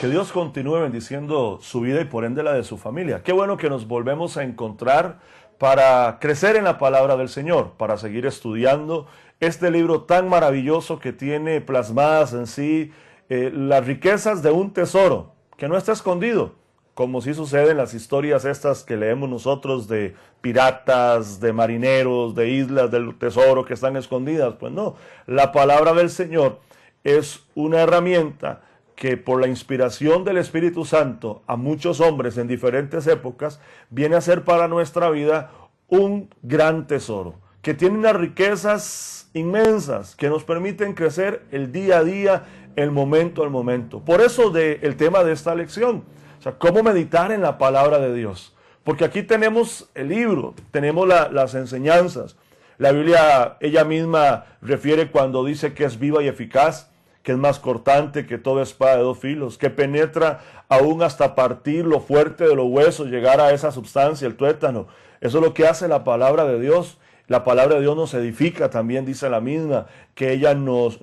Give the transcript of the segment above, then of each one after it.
Que Dios continúe bendiciendo su vida y por ende la de su familia. Qué bueno que nos volvemos a encontrar para crecer en la palabra del Señor, para seguir estudiando este libro tan maravilloso que tiene plasmadas en sí las riquezas de un tesoro que no está escondido, como sí sucede en las historias estas que leemos nosotros de piratas, de marineros, de islas del tesoro que están escondidas. Pues no, la palabra del Señor es una herramienta que por la inspiración del Espíritu Santo a muchos hombres en diferentes épocas viene a ser para nuestra vida un gran tesoro, que tiene unas riquezas inmensas que nos permiten crecer el día a día, el momento al momento. Por eso el tema de esta lección, o sea, cómo meditar en la palabra de Dios. Porque aquí tenemos el libro, tenemos las enseñanzas. La Biblia ella misma refiere cuando dice que es viva y eficaz, que es más cortante que toda espada de dos filos, que penetra aún hasta partir lo fuerte de los huesos, llegar a esa sustancia, el tuétano. Eso es lo que hace la palabra de Dios. La palabra de Dios nos edifica, también dice la misma, que ella nos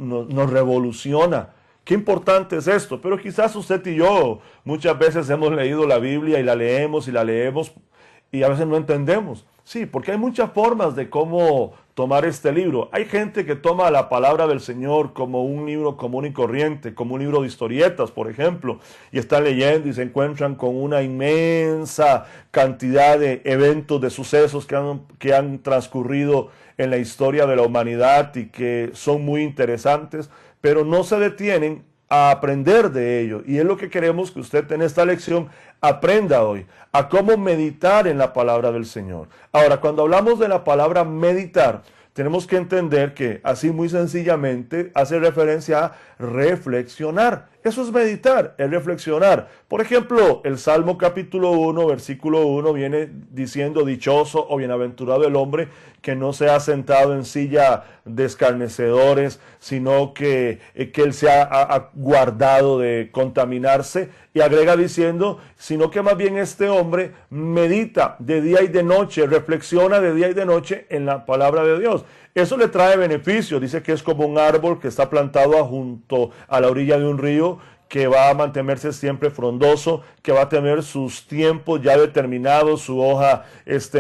revoluciona. Qué importante es esto, pero quizás usted y yo muchas veces hemos leído la Biblia y la leemos y a veces no entendemos. Sí, porque hay muchas formas de cómo tomar este libro. Hay gente que toma la palabra del Señor como un libro común y corriente, como un libro de historietas, por ejemplo, y están leyendo y se encuentran con una inmensa cantidad de eventos, de sucesos que han transcurrido en la historia de la humanidad y que son muy interesantes, pero no se detienen a aprender de ello. Y es lo que queremos que usted en esta lección aprenda hoy, a cómo meditar en la palabra del Señor. Ahora, cuando hablamos de la palabra meditar, tenemos que entender que así muy sencillamente hace referencia a reflexionar. Eso es meditar, es reflexionar. Por ejemplo, el Salmo capítulo 1, versículo 1 viene diciendo: dichoso o bienaventurado el hombre que no se ha sentado en silla de escarnecedores, sino que él se ha guardado de contaminarse. Y agrega diciendo, sino que más bien este hombre medita de día y de noche, reflexiona de día y de noche en la palabra de Dios. Eso le trae beneficio. Dice que es como un árbol que está plantado junto a la orilla de un río, que va a mantenerse siempre frondoso, que va a tener sus tiempos ya determinados, su hoja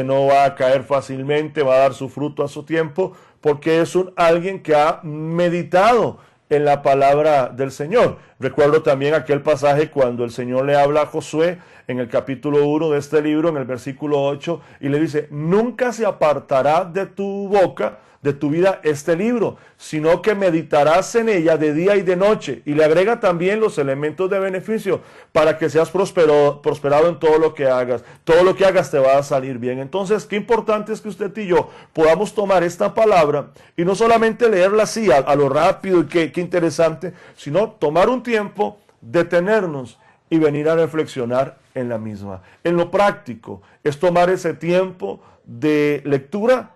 no va a caer fácilmente, va a dar su fruto a su tiempo, porque es alguien que ha meditado en la palabra del Señor. Recuerdo también aquel pasaje cuando el Señor le habla a Josué en el capítulo 1 de este libro, en el versículo 8, y le dice: nunca se apartará de tu boca, de tu vida, este libro, sino que meditarás en ella de día y de noche. Y le agrega también los elementos de beneficio para que seas prosperado en todo lo que hagas. Todo lo que hagas te va a salir bien. Entonces, qué importante es que usted y yo podamos tomar esta palabra y no solamente leerla así a lo rápido y qué interesante, sino tomar un tiempo, detenernos y venir a reflexionar en la misma. En lo práctico es tomar ese tiempo de lectura,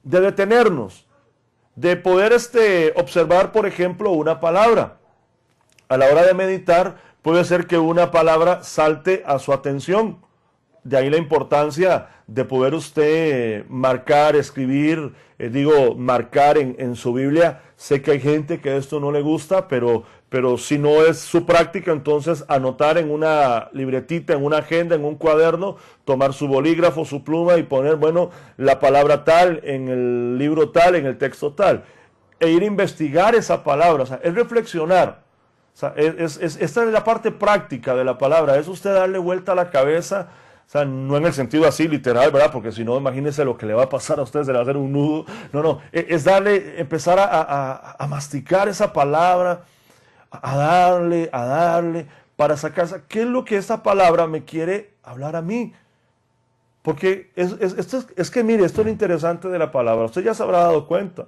de detenernos, de poder observar, por ejemplo, una palabra. A la hora de meditar puede ser que una palabra salte a su atención. De ahí la importancia de poder usted marcar, escribir, marcar en su Biblia. Sé que hay gente que esto no le gusta, pero si no es su práctica, entonces anotar en una libretita, en una agenda, en un cuaderno, tomar su bolígrafo, su pluma y poner, la palabra tal, en el libro tal, en el texto tal, e ir a investigar esa palabra. O sea, es reflexionar. O sea, esta es la parte práctica de la palabra, es usted darle vuelta a la cabeza. O sea, no en el sentido así literal, ¿verdad? Porque si no, imagínense lo que le va a pasar a usted, se le va a hacer un nudo. No, es empezar a masticar esa palabra, a darle, para sacar, ¿qué es lo que esta palabra me quiere hablar a mí? Porque es que mire, esto es lo interesante de la palabra. Usted ya se habrá dado cuenta.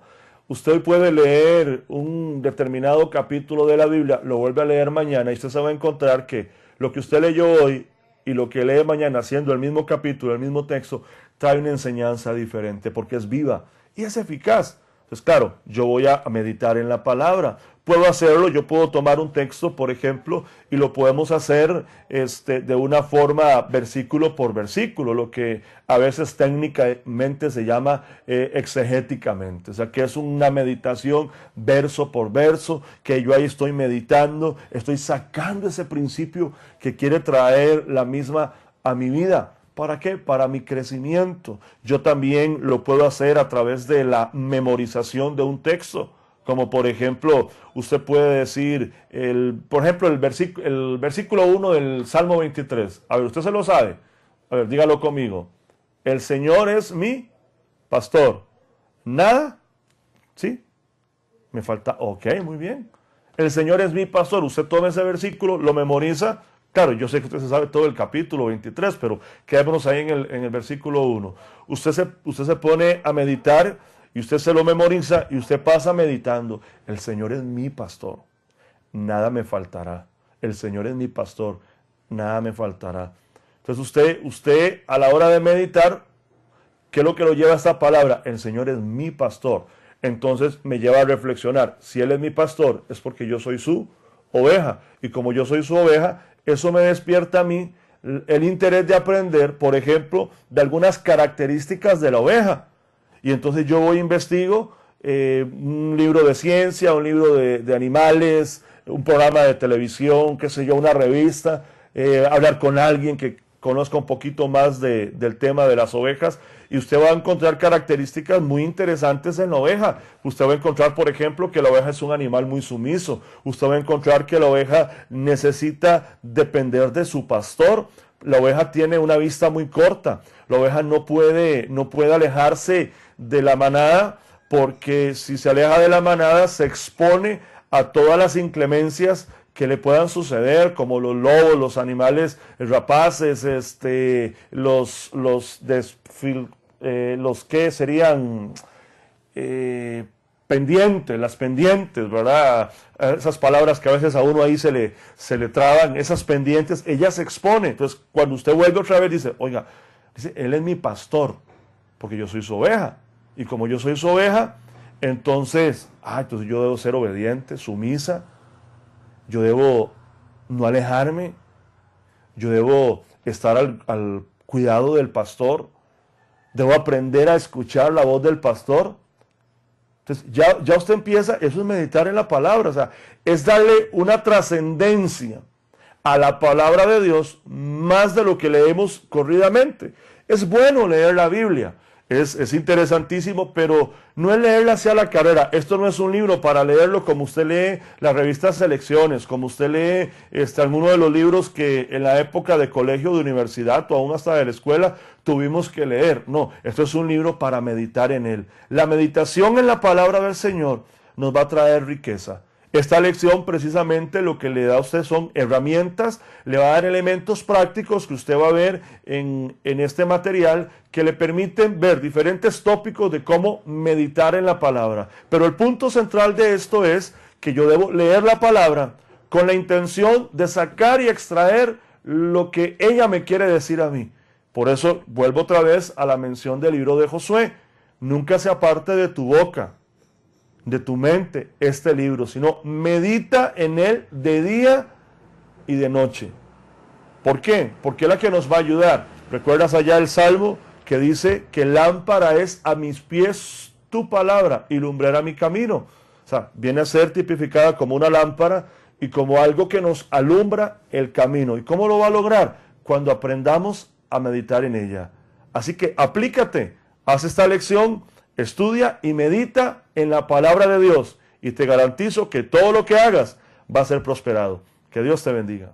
Usted puede leer un determinado capítulo de la Biblia, lo vuelve a leer mañana y usted se va a encontrar que lo que usted leyó hoy y lo que lee mañana, siendo el mismo capítulo, el mismo texto, trae una enseñanza diferente porque es viva y es eficaz. Entonces, claro, yo voy a meditar en la palabra. Puedo hacerlo, yo puedo tomar un texto, por ejemplo, y lo podemos hacer de una forma versículo por versículo, lo que a veces técnicamente se llama exegéticamente. O sea, que es una meditación verso por verso, que yo ahí estoy meditando, estoy sacando ese principio que quiere traer la misma a mi vida. ¿Para qué? Para mi crecimiento. Yo también lo puedo hacer a través de la memorización de un texto. Como por ejemplo, usted puede decir, por ejemplo, el versículo 1 del Salmo 23. A ver, ¿usted se lo sabe? A ver, dígalo conmigo. El Señor es mi pastor. Nada. ¿Sí? Me falta. Ok, muy bien. El Señor es mi pastor. Usted toma ese versículo, lo memoriza. Claro, yo sé que usted se sabe todo el capítulo 23, pero quedémonos ahí en el versículo 1. Usted se pone a meditar y usted se lo memoriza y usted pasa meditando. El Señor es mi pastor, nada me faltará. El Señor es mi pastor, nada me faltará. Entonces usted a la hora de meditar, ¿qué es lo que lo lleva a esta palabra? El Señor es mi pastor. Entonces me lleva a reflexionar. Si Él es mi pastor, es porque yo soy su oveja. Y como yo soy su oveja, eso me despierta a mí el interés de aprender, por ejemplo, de algunas características de la oveja. Y entonces yo voy e investigo un libro de ciencia, un libro de animales, un programa de televisión, qué sé yo, una revista, hablar con alguien que conozca un poquito más del tema de las ovejas, y usted va a encontrar características muy interesantes en la oveja. Usted va a encontrar, por ejemplo, que la oveja es un animal muy sumiso. Usted va a encontrar que la oveja necesita depender de su pastor. La oveja tiene una vista muy corta. La oveja no puede alejarse de la manada, porque si se aleja de la manada se expone a todas las inclemencias que le puedan suceder, como los lobos, los animales rapaces, los que serían pendientes, las pendientes, ¿verdad? Esas palabras que a veces a uno ahí se le traban, esas pendientes, ella se expone. Entonces, cuando usted vuelve otra vez, dice, oiga, dice, Él es mi pastor, porque yo soy su oveja. Y como yo soy su oveja, entonces yo debo ser obediente, sumisa, yo debo no alejarme, yo debo estar al cuidado del pastor, debo aprender a escuchar la voz del pastor. Entonces ya usted empieza, eso es meditar en la palabra, o sea, es darle una trascendencia a la palabra de Dios más de lo que leemos corridamente. Es bueno leer la Biblia, es interesantísimo, pero no es leerla hacia la carrera. Esto no es un libro para leerlo como usted lee las revistas Selecciones, como usted lee alguno de los libros que en la época de colegio, de universidad o aún hasta de la escuela tuvimos que leer. No, esto es un libro para meditar en él. La meditación en la palabra del Señor nos va a traer riqueza. Esta lección precisamente lo que le da a usted son herramientas, le va a dar elementos prácticos que usted va a ver en este material que le permiten ver diferentes tópicos de cómo meditar en la palabra. Pero el punto central de esto es que yo debo leer la palabra con la intención de sacar y extraer lo que ella me quiere decir a mí. Por eso vuelvo otra vez a la mención del libro de Josué. Nunca se aparte de tu boca, de tu mente, este libro, sino medita en él de día y de noche. ¿Por qué? Porque es la que nos va a ayudar. ¿Recuerdas allá el Salmo que dice que lámpara es a mis pies tu palabra y lumbrera mi camino? O sea, viene a ser tipificada como una lámpara y como algo que nos alumbra el camino. ¿Y cómo lo va a lograr? Cuando aprendamos a meditar en ella. Así que aplícate, haz esta lección, estudia y medita en la palabra de Dios y te garantizo que todo lo que hagas va a ser prosperado. Que Dios te bendiga.